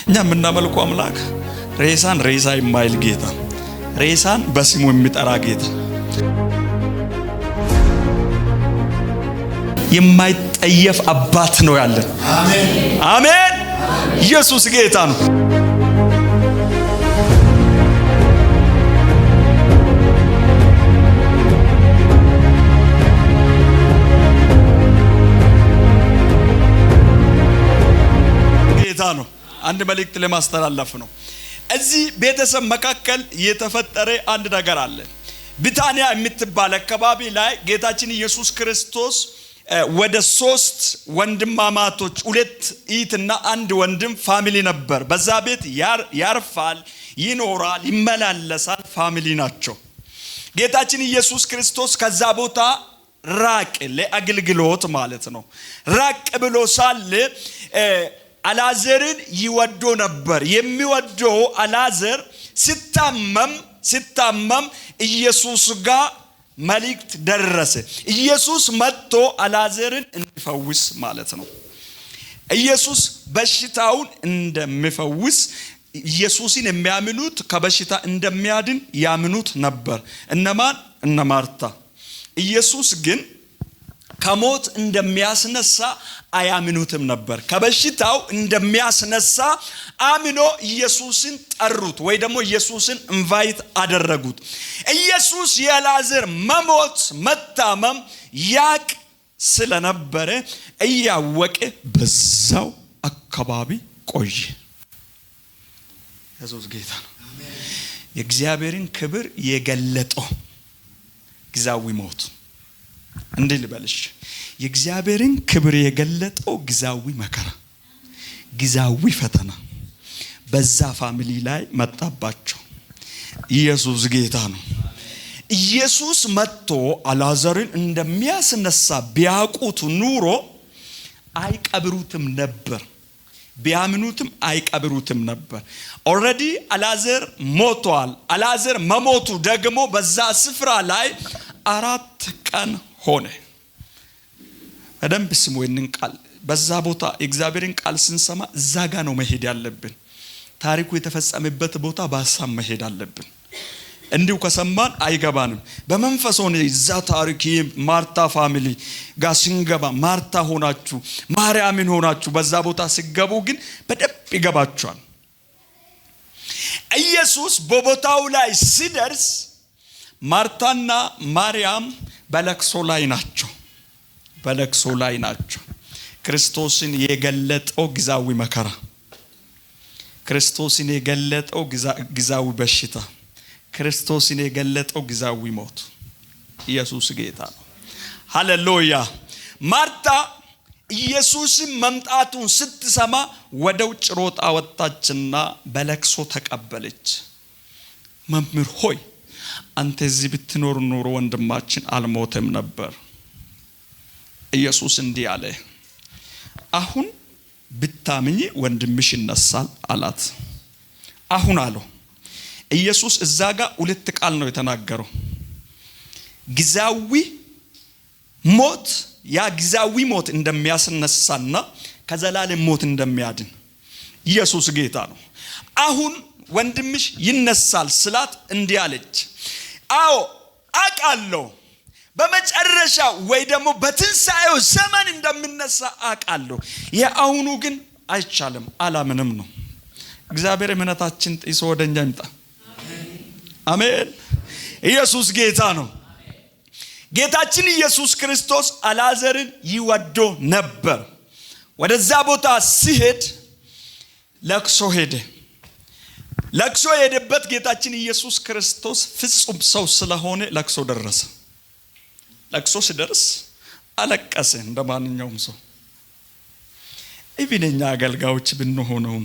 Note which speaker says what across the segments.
Speaker 1: እኛ የምናመልከው አምላክ ሬሳን ሬሳ የማይል ጌታ፣ ሬሳን በስሙ የሚጠራ ጌታ፣ የማይጠየፍ አባት ነው ያለን። አሜን አሜን። ኢየሱስ ጌታ ነው። ጌታ ነው። አንድ መልእክት ለማስተላለፍ ነው። እዚህ ቤተሰብ መካከል የተፈጠረ አንድ ነገር አለ። ቢታንያ የምትባል አካባቢ ላይ ጌታችን ኢየሱስ ክርስቶስ ወደ 3 ወንድማማቶች 2 እህትና 1 ወንድም ፋሚሊ ነበር። በዛ ቤት ያርፋል፣ ይኖራል፣ ይመላለሳል። ፋሚሊ ናቸው። ጌታችን ኢየሱስ ክርስቶስ ከዛ ቦታ ራቅ ለአገልግሎት ማለት ነው። ራቅ ብሎ ሳለ አልዓዛርን ይወዶ ነበር። የሚወደው አልዓዛር ሲታመም ኢየሱስ ጋር መልእክት ደረሰ። ኢየሱስ መጥቶ አልዓዛርን እንዲፈውስ ማለት ነው። ኢየሱስ በሽታውን እንደሚፈውስ ኢየሱስን የሚያምኑት ከበሽታ እንደሚያድን ያምኑት ነበር። እነማን? እነ ማርታ። ኢየሱስ ግን ከሞት እንደሚያስነሳ አያምኑትም ነበር። ከበሽታው እንደሚያስነሳ አምኖ ኢየሱስን ጠሩት፣ ወይ ደግሞ ኢየሱስን ኢንቫይት አደረጉት። ኢየሱስ የአልዓዛር መሞት መታመም ያቅ ስለነበረ እያወቀ በዛው አካባቢ ቆየ። ኢየሱስ ጌታ ነው። የእግዚአብሔርን ክብር የገለጠው ጊዜያዊ ሞት እንዴ ልበልሽ፣ የእግዚአብሔርን ክብር የገለጠው ጊዜያዊ መከራ፣ ጊዜያዊ ፈተና በዛ ፋሚሊ ላይ መጣባቸው። ኢየሱስ ጌታ ነው። ኢየሱስ መጥቶ አልዓዛርን እንደሚያስነሳ ቢያውቁት ኑሮ አይቀብሩትም ነበር። ቢያምኑትም አይቀብሩትም ነበር። ኦልሬዲ አልዓዛር ሞቷል። አልዓዛር መሞቱ ደግሞ በዛ ስፍራ ላይ 4 ቀን ሆነ። በደንብ ስሙ ይህንን ቃል። በዛ ቦታ የእግዚአብሔርን ቃል ስንሰማ እዛ ጋ ነው መሄድ ያለብን። ታሪኩ የተፈጸመበት ቦታ በሐሳብ መሄድ አለብን። እንዲሁ ከሰማን አይገባንም። በመንፈስ ሆነ እዛ ታሪክ ማርታ ፋሚሊ ጋር ስንገባ ማርታ ሆናችሁ ማርያምን ሆናችሁ በዛ ቦታ ሲገቡ ግን በደንብ ይገባችኋል። ኢየሱስ በቦታው ላይ ሲደርስ ማርታና ማርያም በለቅሶ ላይ ናቸው። በለቅሶ ላይ ናቸው። ክርስቶስን የገለጠው ጊዜያዊ መከራ፣ ክርስቶስን የገለጠው ጊዜያዊ በሽታ፣ ክርስቶስን የገለጠው ጊዜያዊ ሞት። ኢየሱስ ጌታ ነው። ሃሌሉያ። ማርታ ኢየሱስን መምጣቱን ስትሰማ ወደ ውጭ ሮጣ ወጣችና በለቅሶ ተቀበለች። መምህር ሆይ አንተ እዚህ ብትኖር ኖሮ ወንድማችን አልሞተም ነበር። ኢየሱስ እንዲህ አለ፣ አሁን ብታምኚ ወንድምሽ ይነሳል አላት። አሁን አለው። ኢየሱስ እዛ ጋር 2 ቃል ነው የተናገረው። ጊዜያዊ ሞት፣ ያ ጊዜያዊ ሞት እንደሚያስነሳና ከዘላለም ሞት እንደሚያድን። ኢየሱስ ጌታ ነው። አሁን ወንድምሽ ይነሳል ስላት እንዲህ አለች፣ አዎ አውቃለሁ፣ በመጨረሻ ወይ ደግሞ በትንሣኤው ዘመን እንደምነሳ አውቃለሁ። የአሁኑ ግን አይቻልም፣ አላምንም ነው። እግዚአብሔር እምነታችን ጥሶ ወደኛ ይምጣ። አሜን። ኢየሱስ ጌታ ነው። ጌታችን ኢየሱስ ክርስቶስ አልዓዛርን ይወዶ ነበር። ወደዛ ቦታ ሲሄድ ለቅሶ ሄደ። ለቅሶ የሄደበት ጌታችን ኢየሱስ ክርስቶስ ፍጹም ሰው ስለሆነ ለቅሶ ደረሰ። ለቅሶ ሲደርስ አለቀሰ እንደማንኛውም ሰው። ኢብነኛ አገልጋዮች ብንሆነው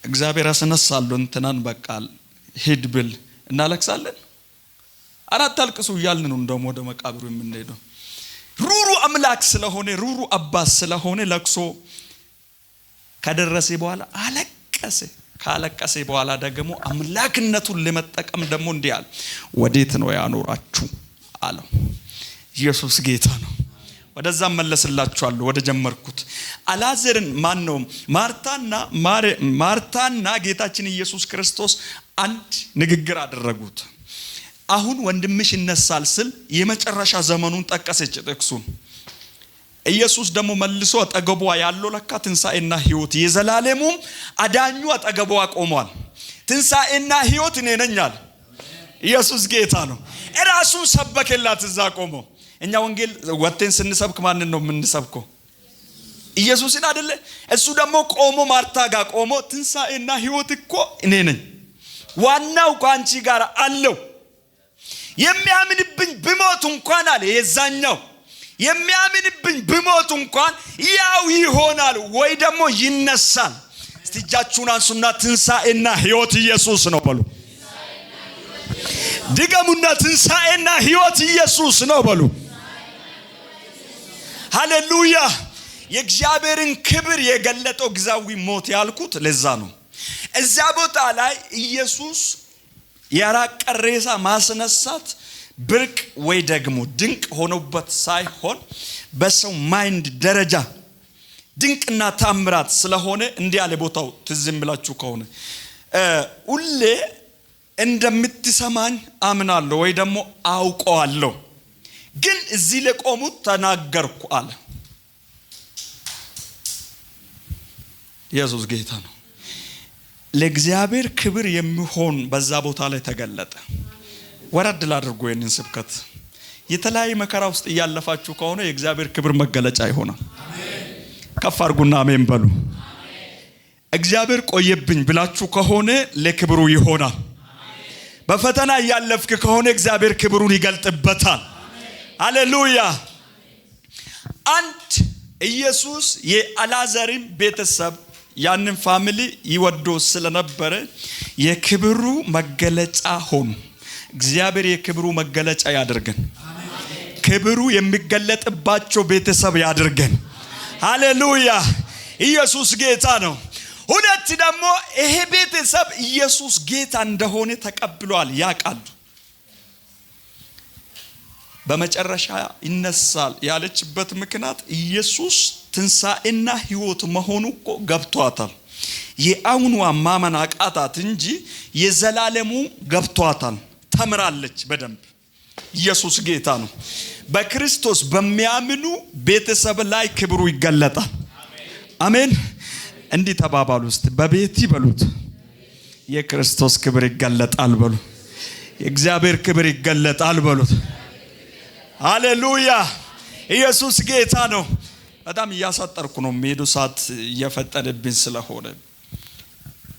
Speaker 1: እግዚአብሔር ያስነሳልን እንትናን በቃል ሂድ ብል እናለቅሳለን። አታልቅሱ እያልን ነው እንደውም ወደ መቃብሩ የምንሄደው። ሩሩ አምላክ ስለሆነ ሩሩ አባት ስለሆነ ለቅሶ ከደረሰ በኋላ አለቀሰ። ካለቀሰ በኋላ ደግሞ አምላክነቱን ለመጠቀም ደግሞ እንዲህ አለ፣ ወዴት ነው ያኖራችሁ አለው። ኢየሱስ ጌታ ነው። ወደዛ መለስላችኋለሁ ወደ ጀመርኩት። አልዓዛርን ማነው ማርታና ጌታችን ኢየሱስ ክርስቶስ አንድ ንግግር አደረጉት። አሁን ወንድምሽ ይነሳል ስል የመጨረሻ ዘመኑን ጠቀሰች ጥቅሱን። ኢየሱስ ደግሞ መልሶ አጠገቧ ያለው ለካ ትንሣኤና ሕይወት የዘላለሙም አዳኙ አጠገቧ ቆሟል። ትንሣኤና ሕይወት እኔ ነኝ አለ። ኢየሱስ ጌታ ነው። እራሱን ሰበከላት እዛ ቆሞ። እኛ ወንጌል ወጥተን ስንሰብክ ማንን ነው የምንሰብከው? ኢየሱስን አይደለ? እሱ ደግሞ ቆሞ ማርታ ጋር ቆሞ ትንሣኤና ሕይወት እኮ እኔ ነኝ፣ ዋናው ከአንቺ ጋር አለው። የሚያምንብኝ ብሞት እንኳን አለ የዛኛው የሚያምንብኝ ብሞት እንኳን ያው ይሆናል ወይ ደግሞ ይነሳል። እስቲ እጃችሁን አንሱና ትንሣኤና ሕይወት ኢየሱስ ነው በሉ። ድገሙና ትንሣኤና ሕይወት ኢየሱስ ነው በሉ። ሃሌሉያ። የእግዚአብሔርን ክብር የገለጠው ግዛዊ ሞት ያልኩት ለዛ ነው። እዛ ቦታ ላይ ኢየሱስ ያራቀ ሬሳ ማስነሳት ብርቅ ወይ ደግሞ ድንቅ ሆኖበት ሳይሆን በሰው ማይንድ ደረጃ ድንቅና ታምራት ስለሆነ እንዲህ ያለ ቦታው ትዝም ብላችሁ ከሆነ ሁሌ እንደምትሰማኝ አምናለሁ ወይ ደግሞ አውቀዋለሁ፣ ግን እዚህ ለቆሙት ተናገርኩ አለ። ኢየሱስ ጌታ ነው። ለእግዚአብሔር ክብር የሚሆን በዛ ቦታ ላይ ተገለጠ። ወረድ ላድርጎ የነን ስብከት የተለያየ መከራ ውስጥ ያለፋችሁ ከሆነ የእግዚአብሔር ክብር መገለጫ ይሆናል። አሜን። ከፍ አድርጉና አሜን በሉ። እግዚአብሔር ቆየብኝ ብላችሁ ከሆነ ለክብሩ ይሆናል። በፈተና ያለፍክ ከሆነ እግዚአብሔር ክብሩን ይገልጥበታል። ሃሌሉያ። አንድ ኢየሱስ የአልዓዛርን ቤተሰብ ያንን ፋሚሊ ይወዶ ስለነበረ የክብሩ መገለጫ ሆኑ። እግዚአብሔር የክብሩ መገለጫ ያድርገን። ክብሩ የሚገለጥባቸው ቤተሰብ ያድርገን። ሃሌሉያ። ኢየሱስ ጌታ ነው። ሁለት ደግሞ ይሄ ቤተሰብ ኢየሱስ ጌታ እንደሆነ ተቀብሏል፣ ያውቃሉ። በመጨረሻ ይነሳል ያለችበት ምክንያት ኢየሱስ ትንሣኤና ሕይወት መሆኑ እኮ ገብቷታል። የአሁኑ ማመን አቃታት እንጂ የዘላለሙ ገብቷታል። ተምራለች በደንብ። ኢየሱስ ጌታ ነው። በክርስቶስ በሚያምኑ ቤተሰብ ላይ ክብሩ ይገለጣል። አሜን። እንዲህ ተባባሉ ውስጥ በቤት ይበሉት የክርስቶስ ክብር ይገለጣል በሉ። የእግዚአብሔር ክብር ይገለጣል በሉት። ሃሌሉያ። ኢየሱስ ጌታ ነው። በጣም እያሳጠርኩ ነው የሚሄዱ ሰዓት እየፈጠነብኝ ስለሆነ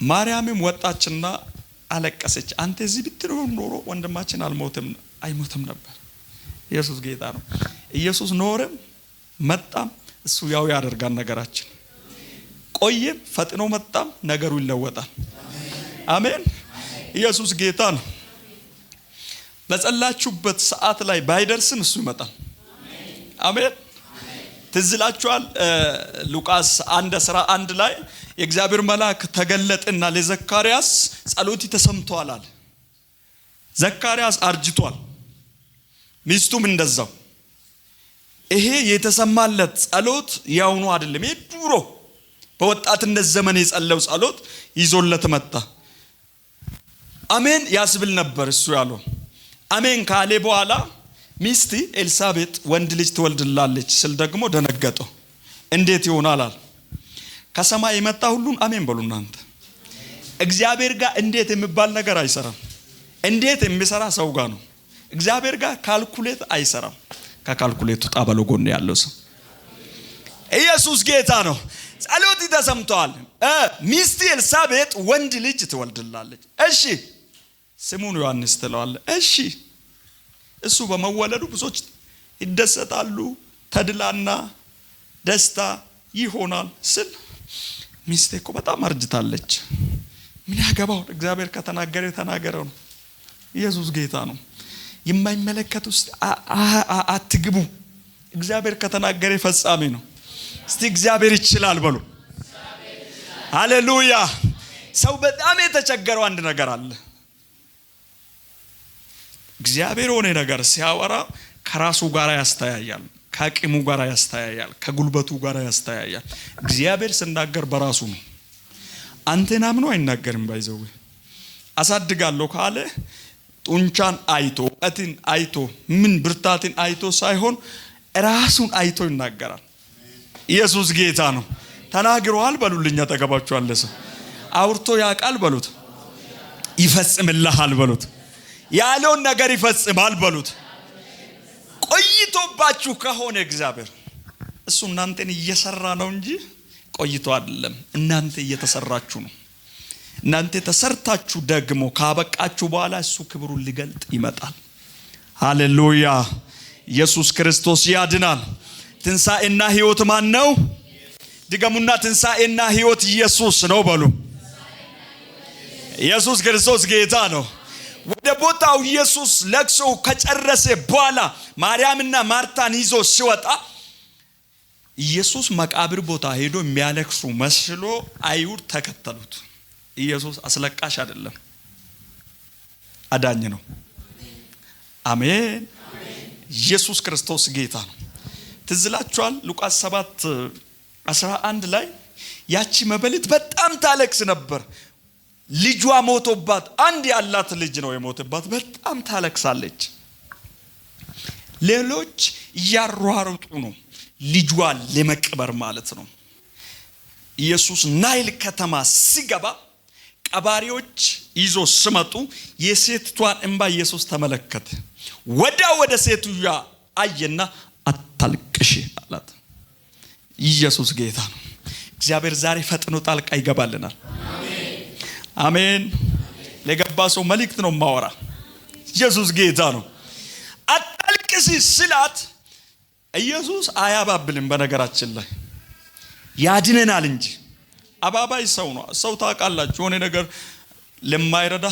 Speaker 1: ማርያምም ወጣችና አለቀሰች። አንተ እዚህ ብትኖር ኖሮ ወንድማችን አይሞትም ነበር። ኢየሱስ ጌታ ነው። ኢየሱስ ኖረም መጣም እሱ ያው ያደርጋል ነገራችን። ቆየም ፈጥኖ መጣም ነገሩ ይለወጣል። አሜን። ኢየሱስ ጌታ ነው። በጸላችሁበት ሰዓት ላይ ባይደርስም እሱ ይመጣል። አሜን። ትዝላችኋል ሉቃስ 1:11 ላይ የእግዚአብሔር መልአክ ተገለጠና ለዘካርያስ ጸሎት ተሰምቷል አለ። ዘካርያስ አርጅቷል፣ ሚስቱም እንደዛው። ይሄ የተሰማለት ጸሎት ያውኑ አይደለም፣ የድሮ በወጣትነት ዘመን የጸለው ጸሎት ይዞለት መጣ። አሜን ያስብል ነበር እሱ ያለው። አሜን ካለ በኋላ ሚስቲ ኤልሳቤጥ ወንድ ልጅ ትወልድላለች ስል ደግሞ ደነገጠው። እንዴት ይሆናል አለ። ከሰማይ የመጣ ሁሉን አሜን በሉ እናንተ። እግዚአብሔር ጋር እንዴት የሚባል ነገር አይሰራም። እንዴት የሚሰራ ሰው ጋር ነው። እግዚአብሔር ጋር ካልኩሌት አይሰራም። ከካልኩሌቱ ጣበሎ ጎን ያለው ሰው ኢየሱስ ጌታ ነው። ጸሎት ተሰምቷል። ሚስቲ ኤልሳቤጥ ወንድ ልጅ ትወልድላለች። እሺ ስሙን ዮሐንስ ትለዋለህ። እሺ እሱ በመወለዱ ብዙዎች ይደሰታሉ፣ ተድላና ደስታ ይሆናል ስል ሚስቴ እኮ በጣም አርጅታለች። ምን ያገባው? እግዚአብሔር ከተናገረ ተናገረው ነው። ኢየሱስ ጌታ ነው። የማይመለከት ውስጥ አትግቡ። እግዚአብሔር ከተናገረ ፈጻሚ ነው። እስቲ እግዚአብሔር ይችላል በሉ። ሃሌሉያ። ሰው በጣም የተቸገረው አንድ ነገር አለ። እግዚአብሔር ሆነ ነገር ሲያወራ ከራሱ ጋር ያስተያያል፣ ከአቅሙ ጋር ያስተያያል፣ ከጉልበቱ ጋር ያስተያያል። እግዚአብሔር ሲናገር በራሱ ነው። አንተን አምኖ አይናገርም። ባይዘው አሳድጋለሁ ካለ ጡንቻን አይቶ እትን አይቶ ምን ብርታትን አይቶ ሳይሆን ራሱን አይቶ ይናገራል። ኢየሱስ ጌታ ነው። ተናግሯል በሉልኛ ተገባችኋል። ሰው አውርቶ ያቃል በሉት፣ ይፈጽምልሃል በሉት፣ ያለውን ነገር ይፈጽማል በሉት። ቆይቶባችሁ ከሆነ እግዚአብሔር እሱ እናንተን እየሰራ ነው እንጂ ቆይቶ አይደለም። እናንተ እየተሰራችሁ ነው። እናንተ ተሰርታችሁ ደግሞ ካበቃችሁ በኋላ እሱ ክብሩን ሊገልጥ ይመጣል። ሃሌሉያ! ኢየሱስ ክርስቶስ ያድናል። ትንሣኤና ሕይወት ማን ነው? ድገሙና ትንሣኤና ሕይወት ኢየሱስ ነው በሉ። ኢየሱስ ክርስቶስ ጌታ ነው። ወደ ቦታው ኢየሱስ ለቅሶ ከጨረሰ በኋላ ማርያምና ማርታን ይዞ ሲወጣ ኢየሱስ መቃብር ቦታ ሄዶ የሚያለቅሱ መስሎ አይሁድ ተከተሉት። ኢየሱስ አስለቃሽ አይደለም፣ አዳኝ ነው። አሜን። ኢየሱስ ክርስቶስ ጌታ ነው። ትዝላችኋል ሉቃስ 7:11 ላይ ያቺ መበለት በጣም ታለቅስ ነበር። ልጇ ሞቶባት፣ አንድ ያላት ልጅ ነው የሞተባት። በጣም ታለቅሳለች። ሌሎች እያሯሩጡ ነው ልጇን ለመቅበር ማለት ነው። ኢየሱስ ናይል ከተማ ሲገባ ቀባሪዎች ይዞ ሲመጡ የሴቷን እንባ ኢየሱስ ተመለከተ። ወደ ሴትዋ አየና አታልቅሽ አላት። ኢየሱስ ጌታ ነው። እግዚአብሔር ዛሬ ፈጥኖ ጣልቃ ይገባልናል። አሜን። ለገባ ሰው መልእክት ነው ማወራ። ኢየሱስ ጌታ ነው። አታልቅሽ ስላት ኢየሱስ አያባብልም። በነገራችን ላይ ያድነናል እንጂ አባባይ ሰው ነው። ሰው ታውቃላችሁ የሆነ ነገር ለማይረዳ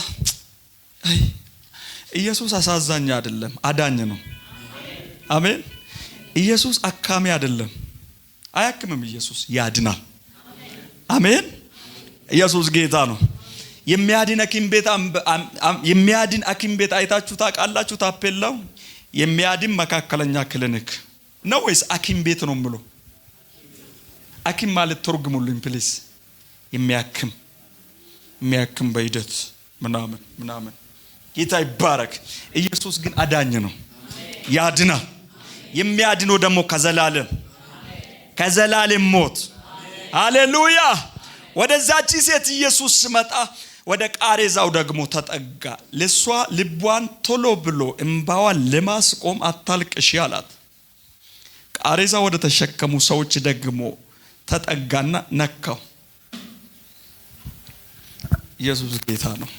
Speaker 1: ኢየሱስ አሳዛኝ አይደለም፣ አዳኝ ነው። አሜን። ኢየሱስ አካሚ አይደለም፣ አያክምም። ኢየሱስ ያድናል። አሜን። ኢየሱስ ጌታ ነው። የሚያድን ሐኪም ቤት አይታችሁ ታውቃላችሁ? ታፔላው የሚያድን መካከለኛ ክሊኒክ ነው ወይስ ሐኪም ቤት ነው ብሎ? ሐኪም ማለት ተርጉሙልኝ ፕሊዝ። የሚያክም በሂደት ምናምን ጌታ ይባረክ። ኢየሱስ ግን አዳኝ ነው፣ ያድናል። የሚያድነው ደግሞ ከዘላለም ሞት። ሃሌሉያ! ወደዛች ሴት ኢየሱስ ሲመጣ ወደ ቃሬዛው ደግሞ ተጠጋ። ለሷ ልቧን ቶሎ ብሎ እንባዋን ለማስቆም አታልቅሽ አላት። ቃሬዛ ወደ ተሸከሙ ሰዎች ደግሞ ተጠጋና ነካው። ኢየሱስ ጌታ ነው።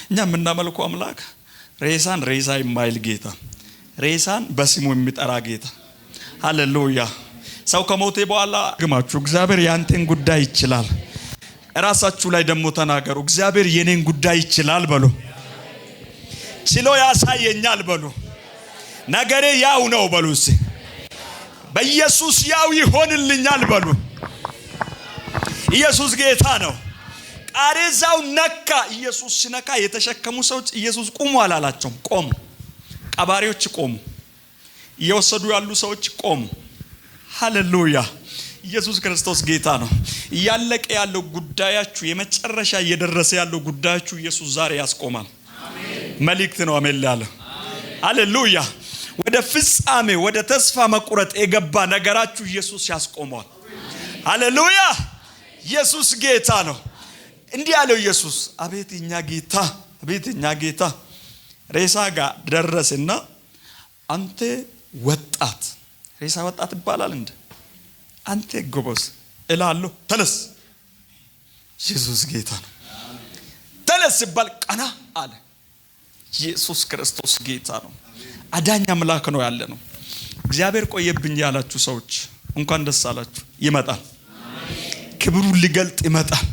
Speaker 1: እኛ የምናመልከው አምላክ ሬሳን ሬሳ የማይል ጌታ፣ ሬሳን በስሙ የሚጠራ ጌታ። ሃሌሉያ! ሰው ከሞተ በኋላ ግማችሁ እግዚአብሔር ያንተን ጉዳይ ይችላል። ራሳችሁ ላይ ደግሞ ተናገሩ። እግዚአብሔር የኔን ጉዳይ ይችላል በሉ። ችሎ ያሳየኛል በሉ። ነገሬ ያው ነው በሉ። በኢየሱስ ያው ይሆንልኛል በሉ። ኢየሱስ ጌታ ነው። ቃሬዛው ነካ። ኢየሱስ ሲነካ የተሸከሙ ሰዎች ኢየሱስ ቁሙ አላላቸውም። ቆሙ። ቀባሪዎች ቆሙ። እየወሰዱ ያሉ ሰዎች ቆሙ። ሃሌሉያ! ኢየሱስ ክርስቶስ ጌታ ነው። እያለቀ ያለው ጉዳያችሁ፣ የመጨረሻ እየደረሰ ያለው ጉዳያችሁ ኢየሱስ ዛሬ ያስቆማል። መልእክት ነው። አሜን ያለ ሃሌሉያ! ወደ ፍጻሜ ወደ ተስፋ መቁረጥ የገባ ነገራችሁ ኢየሱስ ያስቆማል። ሃሌሉያ! ኢየሱስ ጌታ ነው። እንዲህ ያለው ኢየሱስ አቤት እኛ ጌታ ሬሳ ጋር ደረሰና አንተ ወጣት፣ ሬሳ ወጣት ይባላል እንዴ? አንተ ጎበዝ እላለሁ፣ ተነስ። ኢየሱስ ጌታ ነው። ተነስ ሲባል ቀና አለ። ኢየሱስ ክርስቶስ ጌታ ነው። አዳኝ አምላክ ነው ያለ ነው። እግዚአብሔር ቆየብኝ ያላችሁ ሰዎች እንኳን ደስ አላችሁ። ይመጣል። ክብሩን ሊገልጥ ይመጣል።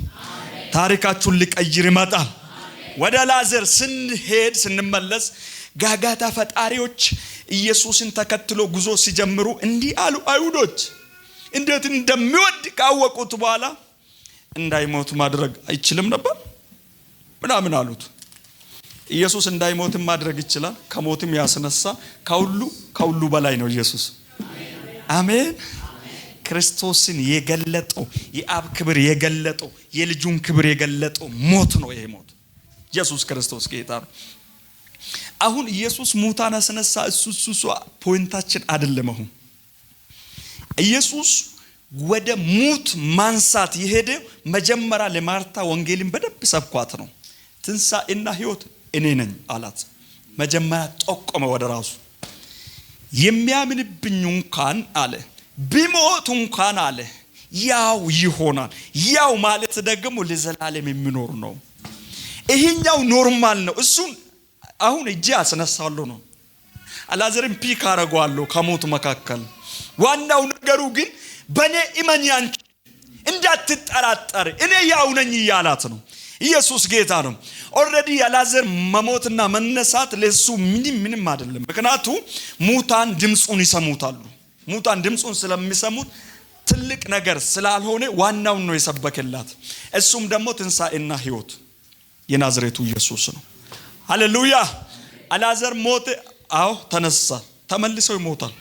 Speaker 1: ታሪካችሁን ሊቀይር ይመጣል። ወደ ላዘር ስንመለስ ጋጋታ ፈጣሪዎች ኢየሱስን ተከትሎ ጉዞ ሲጀምሩ እንዲህ አሉ። አይሁዶች እንዴት እንደሚወድ ካወቁት በኋላ እንዳይሞት ማድረግ አይችልም ነበር ምናምን አሉት። ኢየሱስ እንዳይሞትም ማድረግ ይችላል፣ ከሞትም ያስነሳ ከሁሉ በላይ ነው ኢየሱስ። አሜን። ክርስቶስን የገለጠው የአብ ክብር የገለጠው የልጁን ክብር የገለጠው ሞት ነው። ይሄ ሞት ኢየሱስ ክርስቶስ ጌታ ነው። አሁን ኢየሱስ ሙታን አስነሳ። እሱ ፖይንታችን አይደለም። አሁን ኢየሱስ ወደ ሙት ማንሳት የሄደ መጀመሪያ ለማርታ ወንጌልን በደንብ ሰብኳት ነው። ትንሣኤና ሕይወት እኔ ነኝ አላት። መጀመሪያ ጠቆመ ወደ ራሱ። የሚያምንብኝ እንኳን አለ ቢሞት እንኳን አለ ያው ይሆናል። ያው ማለት ደግሞ ለዘላለም የሚኖር ነው። ይሄኛው ኖርማል ነው። እሱን አሁን እጄ አስነሳለሁ ነው። አላዘርን ፒክ አረጋለሁ ከሞት መካከል። ዋናው ነገሩ ግን በኔ እመኝ አንቺ እንዳትጠራጠር እኔ ያው ነኝ ያላት ነው። ኢየሱስ ጌታ ነው። ኦሬዲ ያላዘር መሞትና መነሳት ለሱ ምንም አይደለም። ምክንያቱም ሙታን ድምጹን ይሰሙታሉ። ሙታን ድምጹን ስለሚሰሙት ትልቅ ነገር ስላልሆነ ዋናው ነው የሰበከላት። እሱም ደግሞ ትንሣኤና ሕይወት የናዝሬቱ ኢየሱስ ነው። ሃሌሉያ። አላዘር ሞተ፣ አዎ ተነሳ። ተመልሶ ይሞታል።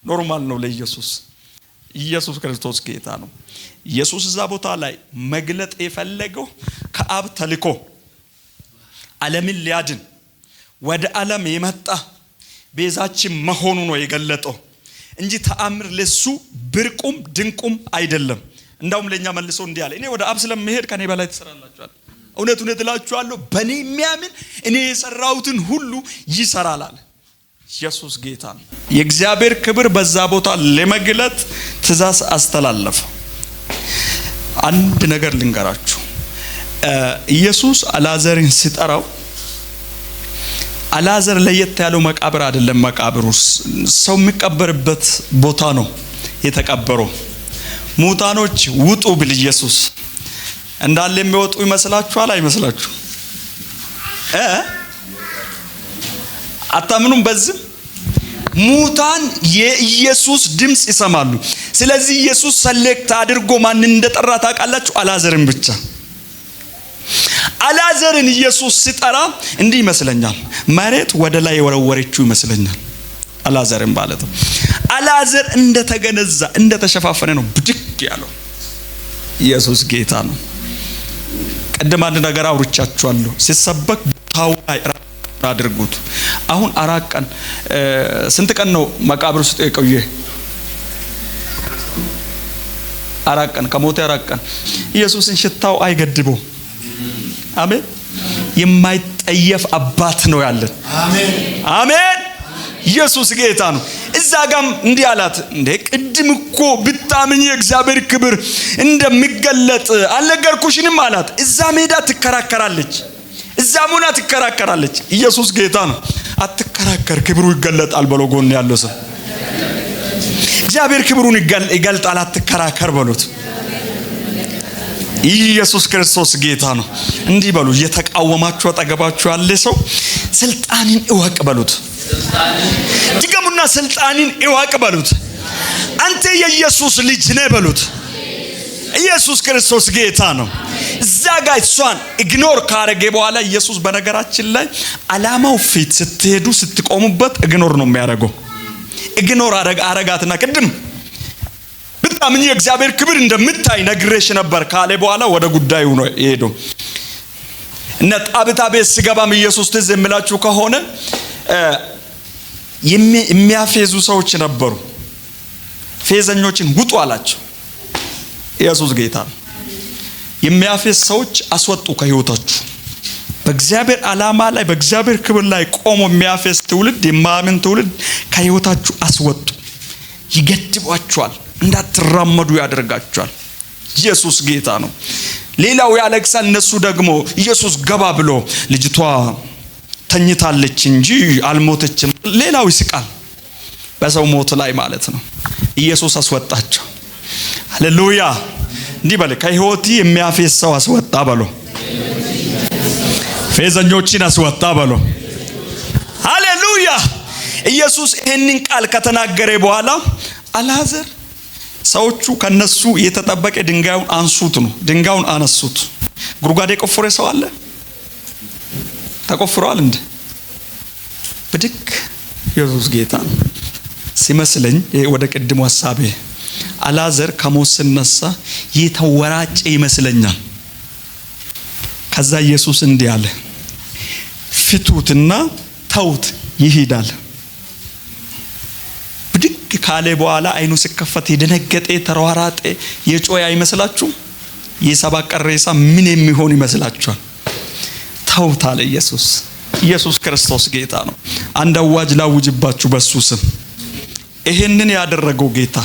Speaker 1: ኖርማል ነው ለኢየሱስ። ኢየሱስ ክርስቶስ ጌታ ነው። ኢየሱስ እዛ ቦታ ላይ መግለጥ የፈለገው ከአብ ተልኮ ዓለምን ሊያድን ወደ ዓለም የመጣ ቤዛችን መሆኑ ነው የገለጠው እንጂ ተአምር ለሱ ብርቁም ድንቁም አይደለም። እንዳውም ለኛ መልሶ እንዲህ አለ፣ እኔ ወደ አብ ስለምሄድ ከኔ በላይ ትሰራላችኋል። እውነት እላችኋለሁ በኔ የሚያምን እኔ የሰራሁትን ሁሉ ይሰራል አለ። ኢየሱስ ጌታ ነው። የእግዚአብሔር ክብር በዛ ቦታ ለመግለጥ ትእዛዝ አስተላለፈ። አንድ ነገር ልንገራችሁ። ኢየሱስ አላዘርን ሲጠራው አላዘር ለየት ያለው መቃብር አይደለም። መቃብሩስ ሰው የሚቀበርበት ቦታ ነው የተቀበረው። ሙታኖች ውጡ ብል ኢየሱስ እንዳለ የሚወጡ ይመስላችኋል? አይመስላችሁ? አታምኑም? በዚህ ሙታን የኢየሱስ ድምጽ ይሰማሉ። ስለዚህ ኢየሱስ ሰሌክት አድርጎ ማን እንደጠራ ታውቃላችሁ? አላዘርን ብቻ። አላዘርን ኢየሱስ ሲጠራ እንዲህ ይመስለኛል፣ መሬት ወደ ላይ የወረወረችው ይመስለኛል። አላዘርን ማለት ነው። አላዘር እንደተገነዛ እንደተሸፋፈነ ነው ብድግ ያለው። ኢየሱስ ጌታ ነው። ቀደም አንድ ነገር አውርቻችኋለሁ። ሲሰበክ ቦታው ላይ አድርጉት። አሁን 4 ቀን ስንት ቀን ነው መቃብር ውስጥ የቆየ? 4 ቀን ከሞተ 4 ቀን። ኢየሱስን ሽታው አይገድበው። አሜን። የማይጠየፍ አባት ነው ያለን። አሜን አሜን። ኢየሱስ ጌታ ነው። እዛ ጋም እንዲህ አላት፣ እንዴ ቅድም እኮ ብታምኝ የእግዚአብሔር ክብር እንደሚገለጥ አልነገርኩሽንም አላት። እዛ ሜዳ ትከራከራለች፣ እዛ ሙና ትከራከራለች። ኢየሱስ ጌታ ነው። አትከራከር፣ ክብሩ ይገለጣል በሎ። ጎን ያለው ሰው እግዚአብሔር ክብሩን ይገልጣል፣ አትከራከር በሉት። ኢየሱስ ክርስቶስ ጌታ ነው። እንዲህ በሉ፣ እየተቃወማችሁ አጠገባችሁ ያለ ሰው ስልጣንን እወቅ በሉት። ድገሙና ስልጣንን እወቅ በሉት። አንተ የኢየሱስ ልጅ ነህ በሉት። ኢየሱስ ክርስቶስ ጌታ ነው። እዛ ጋር እሷን ኢግኖር ካረገ በኋላ ኢየሱስ በነገራችን ላይ አላማው ፊት ስትሄዱ ስትቆሙበት ኢግኖር ነው የሚያደርገው። ኢግኖር አረጋትና ቅድም ብታምኝ የእግዚአብሔር ክብር እንደምታይ ነግሬሽ ነበር ካለ በኋላ ወደ ጉዳዩ ነው የሄደው። እነ ጣብታ ቤት ሲገባም ኢየሱስ ትዝ የሚላችሁ ከሆነ የሚያፌዙ ሰዎች ነበሩ። ፌዘኞችን ውጡ አላቸው። ኢየሱስ ጌታ ነው። የሚያፌዝ ሰዎች አስወጡ ከህይወታችሁ። በእግዚአብሔር ዓላማ ላይ በእግዚአብሔር ክብር ላይ ቆሞ የሚያፌዝ ትውልድ፣ የማያምን ትውልድ ከህይወታችሁ አስወጡ። ይገድቧችኋል፣ እንዳትራመዱ ያደርጋችኋል። ኢየሱስ ጌታ ነው። ሌላው ያለቅሳል፣ እነሱ ደግሞ ኢየሱስ ገባ ብሎ ልጅቷ ተኝታለች እንጂ አልሞተችም። ሌላው ይስቃል በሰው ሞት ላይ ማለት ነው። ኢየሱስ አስወጣቸው። ሃሌሉያ። እንዲህ በለ፣ ከህይወቴ የሚያፌዝ ሰው አስወጣ በሎ። ፌዘኞችን አስወጣ በሎ። ሃሌሉያ። ኢየሱስ ይህንን ቃል ከተናገረ በኋላ አልዓዛር ሰዎቹ ከነሱ የተጠበቀ ድንጋዩን አንሱት ነው። ድንጋዩን አነሱት። ጉድጓድ የቆፈረ ሰው አለ? ተቆፍሯል እንዴ? ብድግ። ኢየሱስ ጌታ ሲመስለኝ ወደ ቀድሞ ሐሳቤ አልዓዛር ከሞት ሲነሳ የተወራጨ ይመስለኛል። ከዛ ኢየሱስ እንዲህ አለ፣ ፍቱትና ተውት ይሄዳል። ብድግ ካለ በኋላ አይኑ ሲከፈት የደነገጠ ተሯራጠ የጮኸ አይመስላችሁም? የሰባት ቀን ሬሳ ምን የሚሆን ይመስላችኋል? ተውት አለ ኢየሱስ። ኢየሱስ ክርስቶስ ጌታ ነው። አንድ አዋጅ ላውጅባችሁ በሱ ስም። ይሄንን ያደረገው ጌታ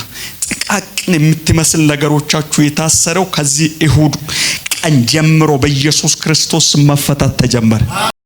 Speaker 1: ጥቃቅን የምትመስል ነገሮቻችሁ የታሰረው ከዚህ እሁድ ቀን ጀምሮ በኢየሱስ ክርስቶስ መፈታት ተጀመረ።